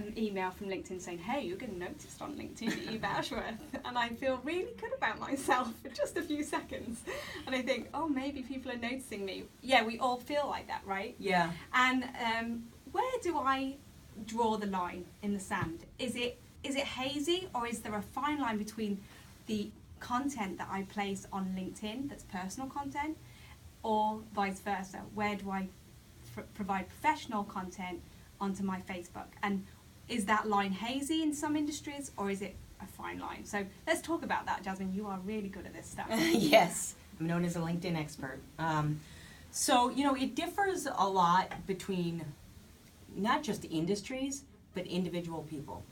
an email from LinkedIn saying, hey, you're getting noticed on LinkedIn at Eve Ashworth. And I feel really good about myself for just a few seconds. And I think, oh, maybe people are noticing me. Yeah, we all feel like that, right? Yeah. And where do I draw the line in the sand? Is it hazy, or is there a fine line between the content that I place on LinkedIn that's personal content, or vice versa? Where do I provide professional content onto my Facebook? And is that line hazy in some industries, or is it a fine line? So let's talk about that, Jasmine. You are really good at this stuff. Yes, I'm known as a LinkedIn expert. So, it differs a lot between not just industries, but individual people,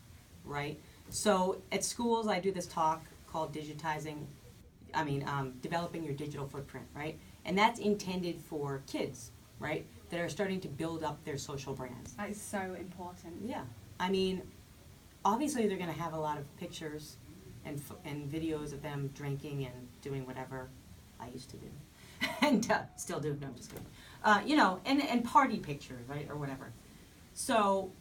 right? So at schools, I do this talk called developing your digital footprint, right? And that's intended for kids, right, that are starting to build up their social brands. That is so important. Yeah. I mean, obviously they're going to have a lot of pictures and videos of them drinking and doing whatever I used to do. And still do. No, I'm just kidding. And party pictures, right, or whatever. So,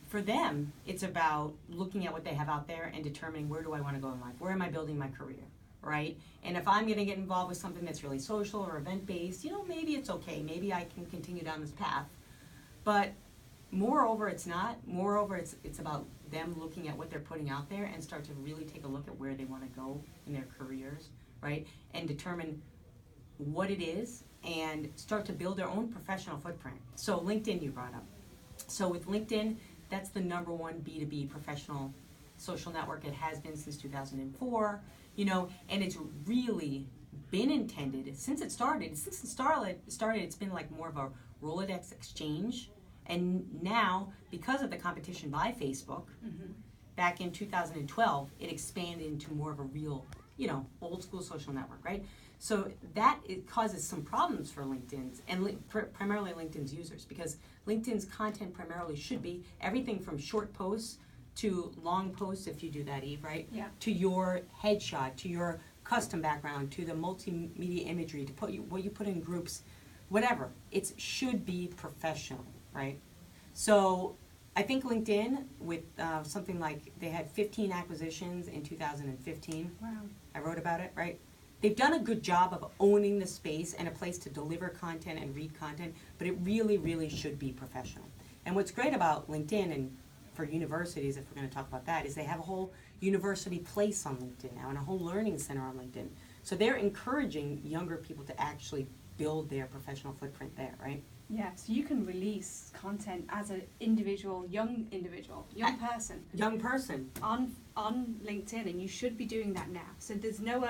for them, it's about looking at what they have out there and determining, where do I want to go in life? Where am I building my career, right? And if I'm going to get involved with something that's really social or event-based, maybe it's okay. Maybe I can continue down this path. But moreover, it's not. Moreover, it's about them looking at what they're putting out there and start to really take a look at where they want to go in their careers, right? And determine what it is and start to build their own professional footprint. So LinkedIn you brought up. So with LinkedIn, that's the #1 B2B professional social network. It has been since 2004, and it's really been intended since it started. Since it started, it's been like more of a Rolodex exchange. And now, because of the competition by Facebook, back in 2012, it expanded into more of a real, old school social network, right? So it causes some problems for LinkedIn's, and primarily LinkedIn's users, because LinkedIn's content primarily should be everything from short posts to long posts, if you do that, Eve, right? Yeah. To your headshot, to your custom background, to the multimedia imagery, to what you put in groups, whatever. It should be professional, right? So I think LinkedIn, with something like, they had 15 acquisitions in 2015. Wow. I wrote about it, right? They've done a good job of owning the space and a place to deliver content and read content, but it really, really should be professional. And what's great about LinkedIn, and for universities, if we're going to talk about that, is they have a whole university place on LinkedIn now and a whole learning center on LinkedIn. So they're encouraging younger people to actually build their professional footprint there, right? Yeah, so you can release content as an young person. Young person. On LinkedIn, and you should be doing that now. So there's no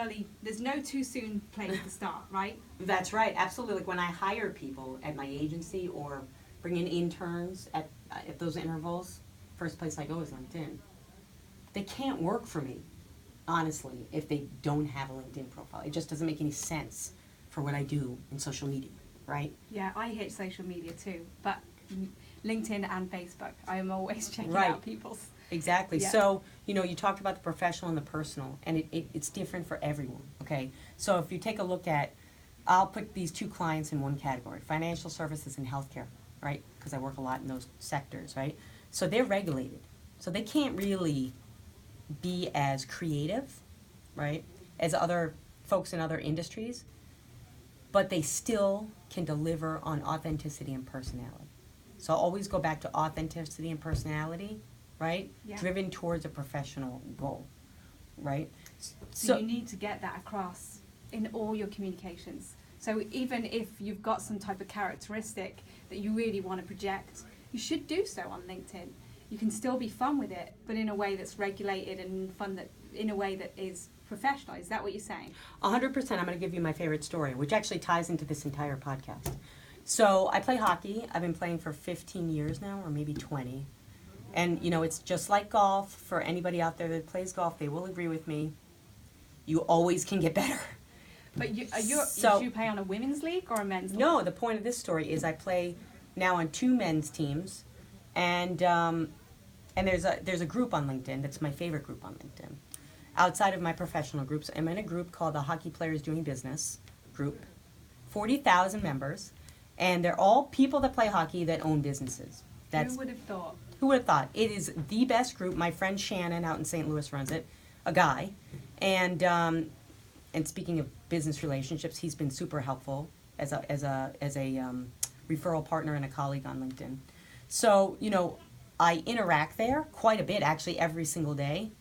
too soon place to start, right? That's right, absolutely. Like when I hire people at my agency or bring in interns at those intervals, first place I go is LinkedIn. They can't work for me, honestly, if they don't have a LinkedIn profile. It just doesn't make any sense for what I do in social media, right? Yeah, I hate social media too, but LinkedIn and Facebook, I am always checking Right. out people's. Exactly. Yeah. So, you talked about the professional and the personal, and it's different for everyone, okay? So if you take a look at, I'll put these two clients in one category, financial services and healthcare, right? Because I work a lot in those sectors, right? So they're regulated. So they can't really be as creative, right, as other folks in other industries, but they still can deliver on authenticity and personality. So I'll always go back to authenticity and personality, right? Yeah. Driven towards a professional goal, right? So you need to get that across in all your communications. So even if you've got some type of characteristic that you really want to project, you should do so on LinkedIn. You can still be fun with it, but in a way that's regulated and fun, that in a way that is professional. Is that what you're saying? 100%. I'm going to give you my favorite story, which actually ties into this entire podcast. So I play hockey. I've been playing for 15 years now, or maybe 20. And, it's just like golf. For anybody out there that plays golf, they will agree with me. You always can get better. But you play on a women's league or a men's league? No, the point of this story is I play now on 2 men's teams. And there's a group on LinkedIn that's my favorite group on LinkedIn. Outside of my professional groups, I'm in a group called the Hockey Players Doing Business group. 40,000 members. And they're all people that play hockey that own businesses. Who would have thought? Who would have thought? It is the best group. My friend Shannon out in St. Louis runs it, a guy. And speaking of business relationships, he's been super helpful as a referral partner and a colleague on LinkedIn. So, I interact there quite a bit, actually, every single day.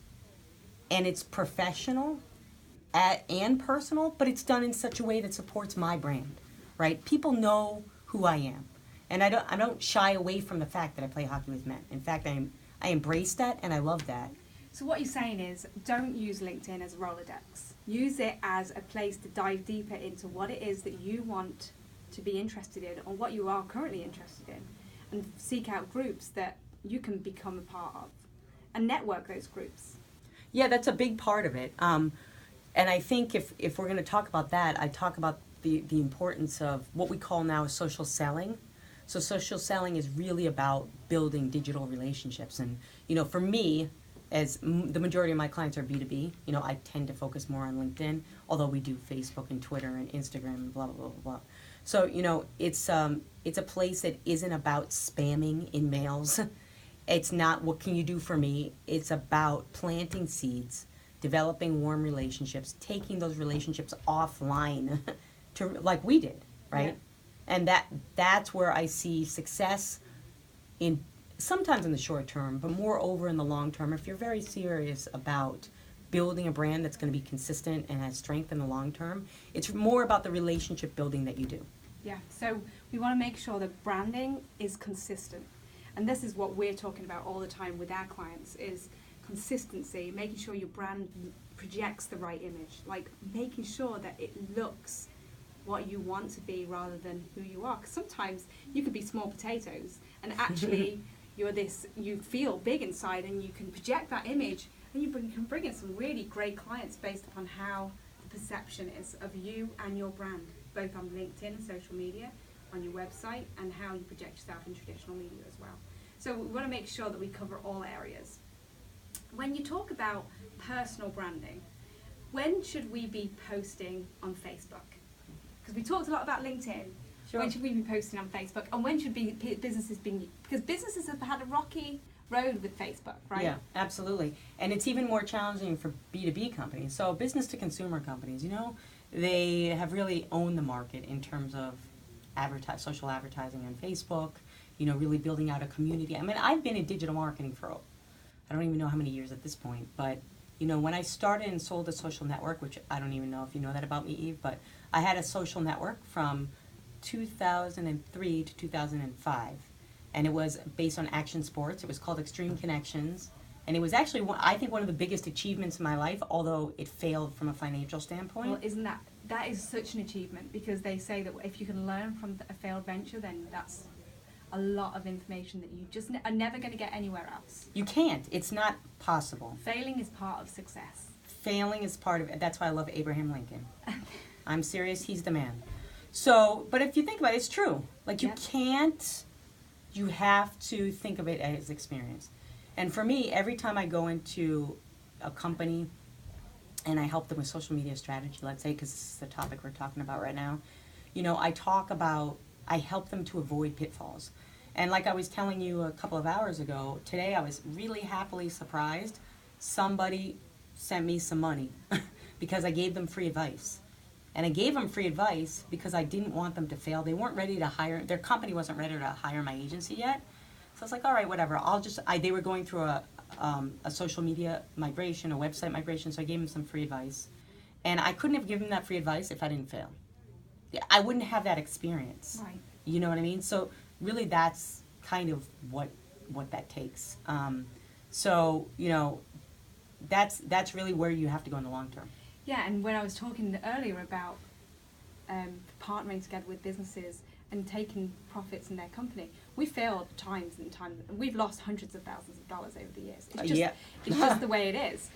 And it's professional and personal, but it's done in such a way that supports my brand, right? People know who I am. And I don't shy away from the fact that I play hockey with men. In fact, I embrace that and I love that. So what you're saying is, don't use LinkedIn as a Rolodex. Use it as a place to dive deeper into what it is that you want to be interested in, or what you are currently interested in, and seek out groups that you can become a part of, and network those groups. Yeah, that's a big part of it. And I think if we're going to talk about that, I talk about the importance of what we call now social selling. So social selling is really about building digital relationships. And, for me, as the majority of my clients are B2B, I tend to focus more on LinkedIn, although we do Facebook and Twitter and Instagram and blah, blah, blah, blah. So, it's a place that isn't about spamming in mails. It's not, what can you do for me? It's about planting seeds, developing warm relationships, taking those relationships offline to, like we did, right? Yeah. And that's where I see success sometimes in the short term, but moreover in the long term. If you're very serious about building a brand that's going to be consistent and has strength in the long term, it's more about the relationship building that you do. Yeah, so we want to make sure that branding is consistent. And this is what we're talking about all the time with our clients, is consistency, making sure your brand projects the right image, like making sure that it looks what you want to be rather than who you are. Because sometimes you could be small potatoes and actually you feel big inside, and you can project that image, and you can bring in some really great clients based upon how the perception is of you and your brand, both on LinkedIn and social media, on your website, and how you project yourself in traditional media as well. So we want to make sure that we cover all areas. When you talk about personal branding, when should we be posting on Facebook? Because we talked a lot about LinkedIn. Sure. When should we be posting on Facebook? And when should businesses be, because businesses have had a rocky road with Facebook, right? Yeah, absolutely. And it's even more challenging for B2B companies. So business to consumer companies, they have really owned the market in terms of social advertising on Facebook, really building out a community. I mean, I've been in digital marketing for, I don't even know how many years at this point, but, when I started and sold a social network, which I don't even know if you know that about me, Eve, but I had a social network from 2003 to 2005, and it was based on action sports. It was called Extreme Connections, and it was actually, I think, one of the biggest achievements in my life, although it failed from a financial standpoint. Well, isn't that is such an achievement, because they say that if you can learn from a failed venture, then that's a lot of information that you just are never going to get anywhere else. You can't. It's not possible. Failing is part of success. Failing is part of it. That's why I love Abraham Lincoln. I'm serious. He's the man. So, but if you think about it, it's true. Like, you can't, you have to think of it as experience. And for me, every time I go into a company and I help them with social media strategy, let's say, because this is the topic we're talking about right now, I help them to avoid pitfalls. And like I was telling you a couple of hours ago, today I was really happily surprised. Somebody sent me some money because I gave them free advice. And I gave them free advice because I didn't want them to fail. They weren't ready to hire, their company wasn't ready to hire my agency yet. So I was like, all right, whatever. They were going through a social media migration, a website migration, so I gave them some free advice. And I couldn't have given them that free advice if I didn't fail. I wouldn't have that experience. Right. You know what I mean? So really that's kind of what that takes. That's really where you have to go in the long term. Yeah, and when I was talking earlier about partnering together with businesses and taking profits in their company, we failed times and times, and we've lost hundreds of thousands of dollars over the years. It's just the way it is.